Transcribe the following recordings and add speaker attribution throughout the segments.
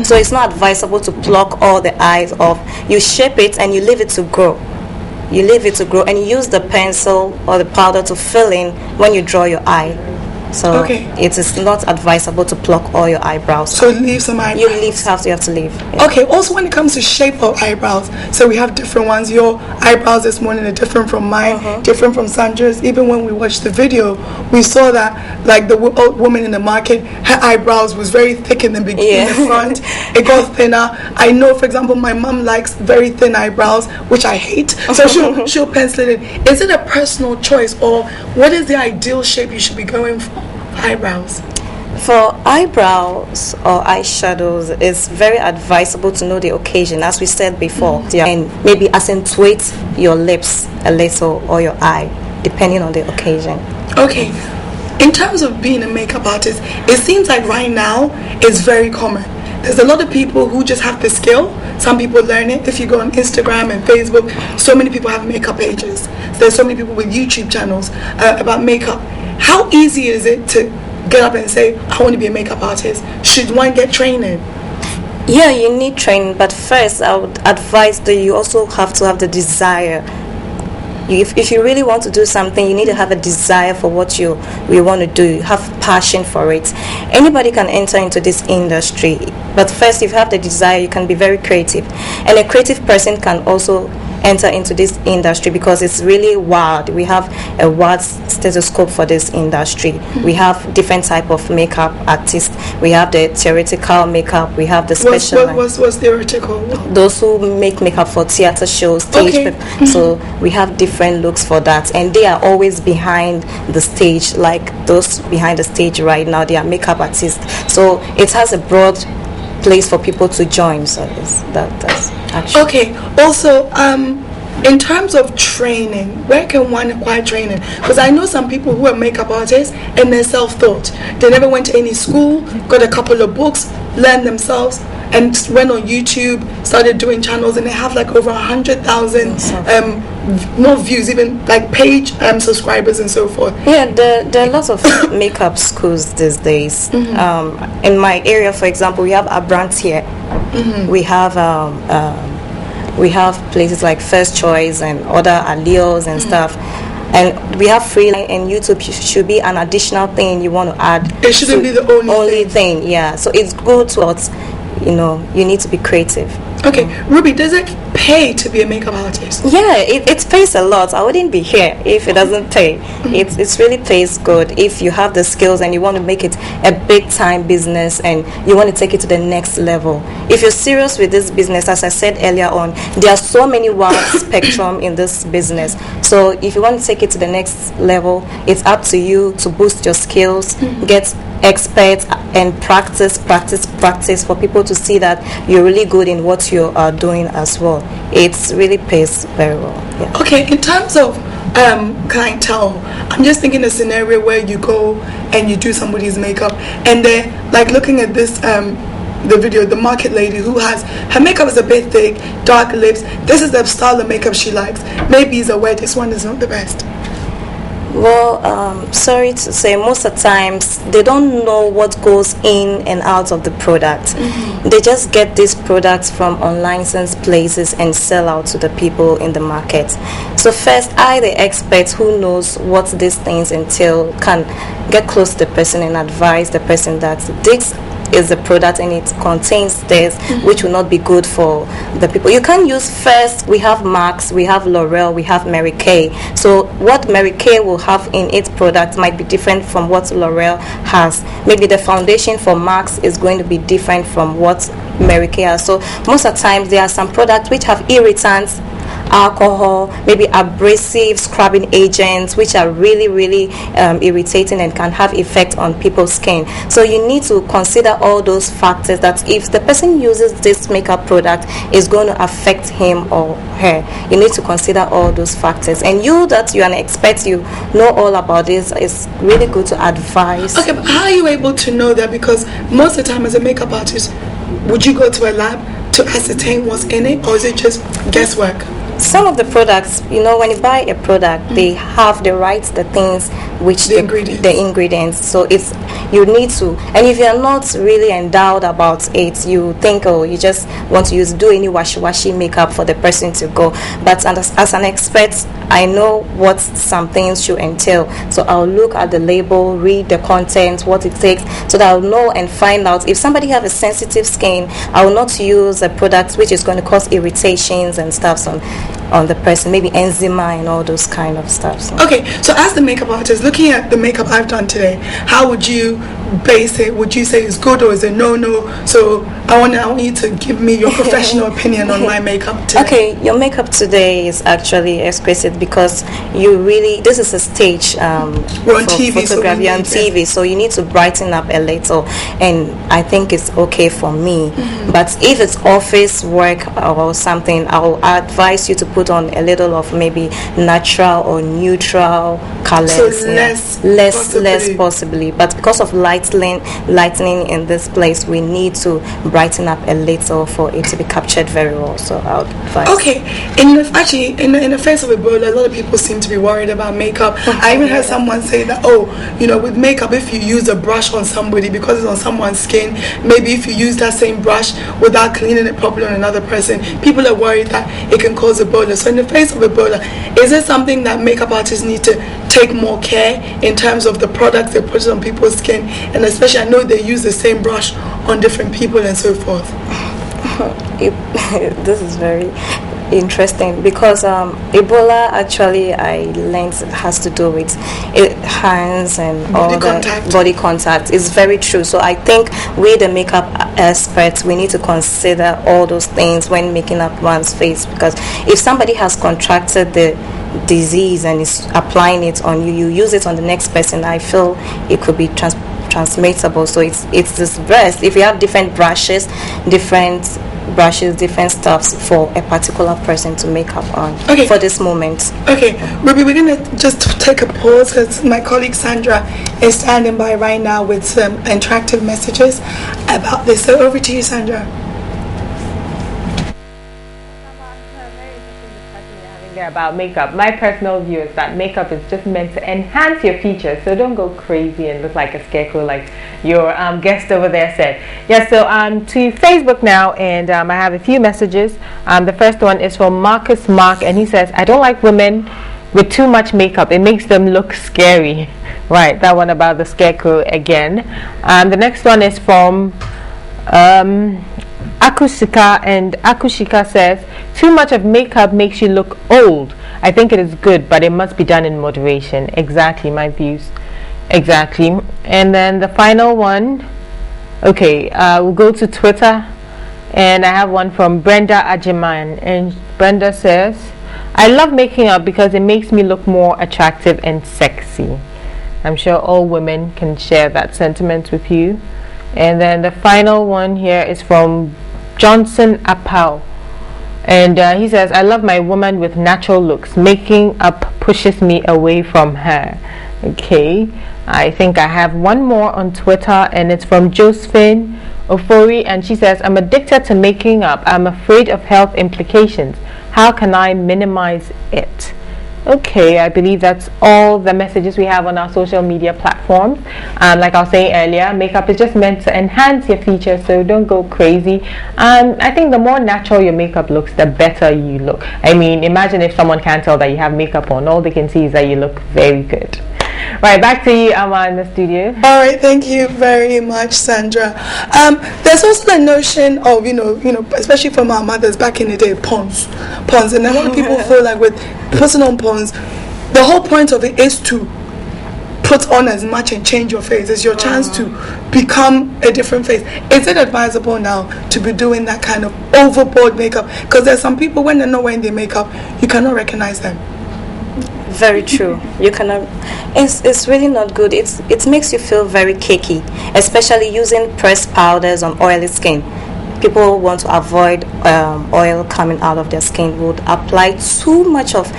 Speaker 1: So it's not advisable to pluck all the eyes off. You shape it and you leave it to grow. You leave it to grow and you use the pencil or the powder to fill in when you draw your eye. So it is not advisable to pluck all your eyebrows.
Speaker 2: So leave some eyebrows.
Speaker 1: You have to leave. Yeah.
Speaker 2: Okay, also when it comes to shape of eyebrows, so we have different ones. Your eyebrows this morning are different from mine, different from Sandra's. Even when we watched the video, we saw that like the old woman in the market, her eyebrows was very thick in the beginning, in the front. It got thinner. I know, for example, my mom likes very thin eyebrows, which I hate. So she'll pencil it in. Is it a personal choice, or what is the ideal shape you should be going for? Eyebrows.
Speaker 1: For eyebrows or eyeshadows, it's very advisable to know the occasion, as we said before, and maybe accentuate your lips a little or your eye, depending on the occasion.
Speaker 2: Okay. In terms of being a makeup artist, it seems like right now it's very common. There's a lot of people who just have the skill. Some people learn it. If you go on Instagram and Facebook, so many people have makeup pages. There's so many people with YouTube channels about makeup. How easy is it to get up and say, I want to be a makeup artist? Should one get training?
Speaker 1: Yeah, you need training, but first I would advise that you also have to have the desire. If you really want to do something, you need to have a desire for what you want to do. You have passion for it. Anybody can enter into this industry, but first, if you have the desire, you can be very creative. And a creative person can also enter into this industry because it's really wild. We have a wide stethoscope for this industry. We have different type of makeup artists. We have the theoretical makeup. We have the special.
Speaker 2: What's theoretical?
Speaker 1: Those who make makeup for theater shows, stage. So we have different looks for that, and they are always behind the stage. Like those behind the stage right now, they are makeup artists. So it has a broad place for people to join. So that's actually
Speaker 2: okay. Also, in terms of training, where can one acquire training? Because I know some people who are makeup artists and they're self-taught. They never went to any school, got a couple of books, learned themselves, and went on YouTube, started doing channels, and they have like over 100,000 not views, even like page subscribers and so forth.
Speaker 1: Yeah, there are lots of makeup schools these days. In my area, for example, we have Abrant here. We have places like First Choice and other Alleos and stuff. And we have free, and YouTube should be an additional thing you want to add.
Speaker 2: It shouldn't be the only
Speaker 1: thing. Yeah, so it's good to, you need to be creative.
Speaker 2: Okay, Ruby, does it pay to be a makeup artist?
Speaker 1: Yeah, it pays a lot. I wouldn't be here if it doesn't pay. It really pays good if you have the skills and you want to make it a big time business and you want to take it to the next level. If you're serious with this business, as I said earlier on, there are so many wide spectrum in this business. So if you want to take it to the next level, it's up to you to boost your skills, get experts, and practice for people to see that you're really good in what you are doing as well. It really pays very well. Yeah.
Speaker 2: Okay, in terms of clientele, I'm just thinking a scenario where you go and you do somebody's makeup and they're like looking at this the video, the market lady who has her makeup is a bit thick, dark lips. This is the style of makeup she likes. Maybe it's aware this one is not the best.
Speaker 1: Well, sorry to say, most of the times they don't know what goes in and out of the product. They just get these products from unlicensed places and sell out to the people in the market. So first, the expert who knows what these things entail can get close to the person and advise the person that this is the product and it contains this which will not be good for the people. You can use first, we have Max, we have L'Oreal, we have Mary Kay. So what Mary Kay will have in its product might be different from what L'Oreal has. Maybe the foundation for Max is going to be different from what Mary Kay has. So most of the times there are some products which have irritants, alcohol, maybe abrasive scrubbing agents, which are really irritating and can have effect on people's skin. So you need to consider all those factors, that if the person uses this makeup product is going to affect him or her. You need to consider all those factors, and you that you're an expert, you know all about this, it's really good to advise.
Speaker 2: Okay, but how are you able to know that? Because most of the time as a makeup artist, would you go to a lab to ascertain what's in it, or is it just guesswork?
Speaker 1: Some of the products, when you buy a product, they have the things which
Speaker 2: the ingredients.
Speaker 1: The ingredients. So it's, you need to, and if you're not really endowed about it, you think, oh, you just want to do any washi makeup for the person to go. But as an expert, I know what some things should entail. So I'll look at the label, read the content, what it takes, so that I'll know and find out. If somebody have a sensitive skin, I will not use a product which is going to cause irritations and stuff on the person, maybe eczema and all those kind of stuff. So.
Speaker 2: Okay, so as the makeup artist, looking at the makeup I've done today, how would you base it? Would you say it's good or is it no? So I want you to give me your professional opinion on my makeup today.
Speaker 1: Okay, your makeup today is actually exquisite because this is a stage
Speaker 2: we're on TV,
Speaker 1: photography on TV, so you need to brighten up a little, and I think it's okay for me. But if it's office work or something, I'll advise you to put on a little of maybe natural or neutral colors.
Speaker 2: So less
Speaker 1: possibly. But because of lightning in this place, we need to brighten up a little for it to be captured very well. So I'll advise.
Speaker 2: Okay, in the face of Ebola, a lot of people seem to be worried about makeup. I even heard someone say that, with makeup, if you use a brush on somebody because it's on someone's skin, maybe if you use that same brush without cleaning it properly on another person, people are worried that it can cause Ebola. So in the face of Ebola, is it something that makeup artists need to take more care in terms of the products they put on people's skin? And especially, I know they use the same brush on different people and so forth.
Speaker 1: This is very interesting because Ebola, actually, I learned has to do with hands and body contact. It's very true. So I think we, the makeup experts, we need to consider all those things when making up one's face, because if somebody has contracted the disease and is applying it on you, you use it on the next person, I feel it could be transmittable. So it's this best if you have different brushes, different stuffs for a particular person to make up on for this moment.
Speaker 2: Okay, Ruby, we're going to just take a pause because my colleague Sandra is standing by right now with some interactive messages about this. So over to you, Sandra.
Speaker 3: About makeup. My personal view is that makeup is just meant to enhance your features, so don't go crazy and look like a scarecrow like your guest over there said. So to Facebook now, and I have a few messages. The first one is from Marcus Mark, and he says, I don't like women with too much makeup. It makes them look scary. Right, that one about the scarecrow again. The next one is from Akushika, and Akushika says, too much of makeup makes you look old. I think it is good, but it must be done in moderation. Exactly, my views. Exactly. And then the final one, we'll go to Twitter, and I have one from Brenda Ajiman, and Brenda says, I love making up because it makes me look more attractive and sexy. I'm sure all women can share that sentiment with you. And then the final one here is from Johnson Apau, and he says, I love my woman with natural looks. Making up pushes me away from her. Okay, I think I have one more on Twitter, and it's from Josephine Ofori, and she says, I'm addicted to making up. I'm afraid of health implications. How can I minimize it? Okay, I believe that's all the messages we have on our social media platforms. Like I was saying earlier, makeup is just meant to enhance your features, so don't go crazy. I think the more natural your makeup looks, the better you look. I mean, imagine if someone can't tell that you have makeup on. All they can see is that you look very good. Right, back to you, Amma, in the studio.
Speaker 2: All right, thank you very much, Sandra. There's also the notion of, especially from our mothers back in the day, pons. And a lot of people feel like with putting on pons, the whole point of it is to put on as much and change your face. It's your chance to become a different face. Is it advisable now to be doing that kind of overboard makeup? Because there's some people, when they're not wearing their makeup, you cannot recognize them.
Speaker 1: Very true. You cannot. It's really not good. It makes you feel very cakey, especially using pressed powders on oily skin. People want to avoid oil coming out of their skin. Would apply too much of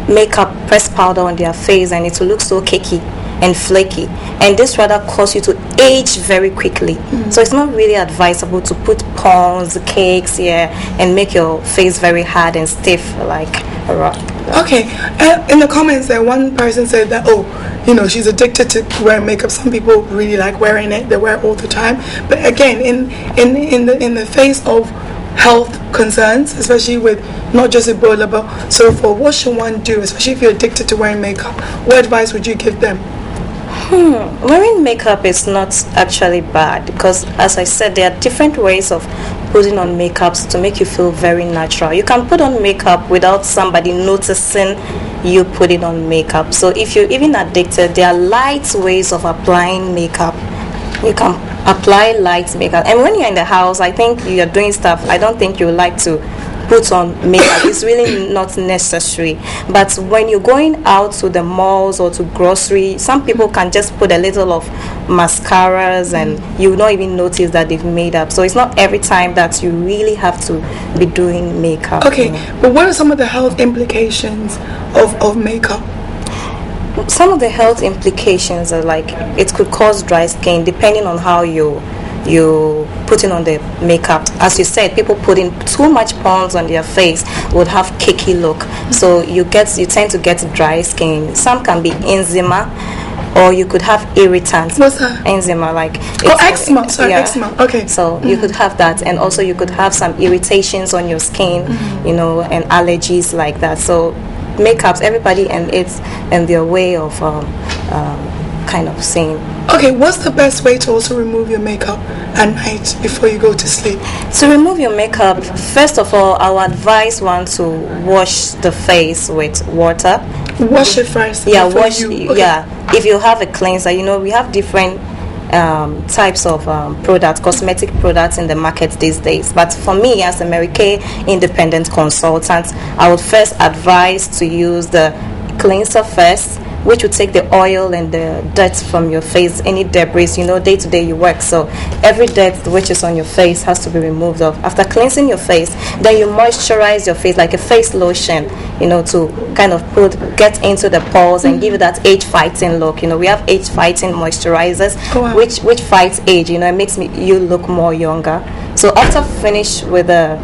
Speaker 1: makeup, pressed powder on their face, and it will look so cakey and flaky, and this rather cause you to age very quickly. So it's not really advisable to put pons, cakes here and make your face very hard and stiff like a rock.
Speaker 2: Okay, in the comments there, one person said that, you know, she's addicted to wearing makeup. Some people really like wearing it; they wear it all the time. But again, in the face of health concerns, especially with not just Ebola but so forth, what should one do, especially if you're addicted to wearing makeup? What advice would you give them?
Speaker 1: Wearing makeup is not actually bad because, as I said, there are different ways of putting on makeups to make you feel very natural. You can put on makeup without somebody noticing you putting on makeup. So if you're even addicted, there are light ways of applying makeup. You can apply light makeup, and when you're in the house, I think you're doing stuff. I don't think you like to put on makeup. It's really not necessary. But when you're going out to the malls or to grocery, some people can just put a little of mascaras and you don't even notice that they've made up. So it's not every time that you really have to be doing makeup.
Speaker 2: Okay, but what are some of the health implications of makeup?
Speaker 1: Some of the health implications are like it could cause dry skin depending on how you putting on the makeup. As you said, people putting too much pons on their face would have cakey look, so you tend to get dry skin. Some can be eczema, or you could have irritants.
Speaker 2: What's that?
Speaker 1: Eczema, like
Speaker 2: eczema. Sorry, eczema. Okay.
Speaker 1: So you could have that, and also you could have some irritations on your skin, you know, and allergies like that. So makeups, everybody and their way of kind of saying.
Speaker 2: Okay, what's the best way to also remove your makeup at night before you go to sleep?
Speaker 1: To remove your makeup, first of all, I would advise one to wash the face with water.
Speaker 2: Wash it first.
Speaker 1: Yeah,
Speaker 2: Okay.
Speaker 1: Yeah, if you have a cleanser, you know, we have different types of products, cosmetic products in the market these days. But for me, as a Mary Kay independent consultant, I would first advise to use the cleanser first, which will take the oil and the dirt from your face, any debris. You know, day to day you work, so every dirt which is on your face has to be removed off. After cleansing your face, then you moisturize your face like a face lotion, you know, to kind of get into the pores and give it that age fighting look. You know, we have age fighting moisturizers, which fights age. You know, it makes you look more younger. So after finish with the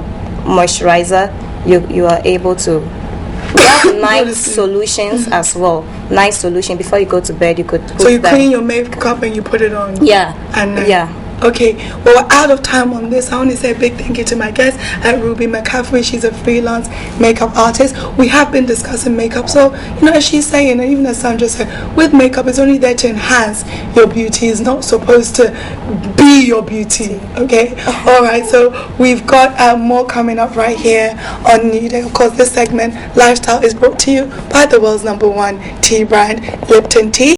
Speaker 1: moisturizer, you are able to. We have nice solutions as well. Nice solution before you go to bed. You could put
Speaker 2: so you clean your makeup and you put it on.
Speaker 1: Yeah.
Speaker 2: And
Speaker 1: yeah.
Speaker 2: Okay, well, we're out of time on this. I want to say a big thank you to my guest, Ruby McCaffrey. She's a freelance makeup artist. We have been discussing makeup, so, you know, as she's saying, and even as Sandra said, with makeup, it's only there to enhance your beauty. It's not supposed to be your beauty, okay? All right, so we've got more coming up right here on New Day. Of course, this segment, Lifestyle, is brought to you by the world's #1 tea brand, Lipton Tea.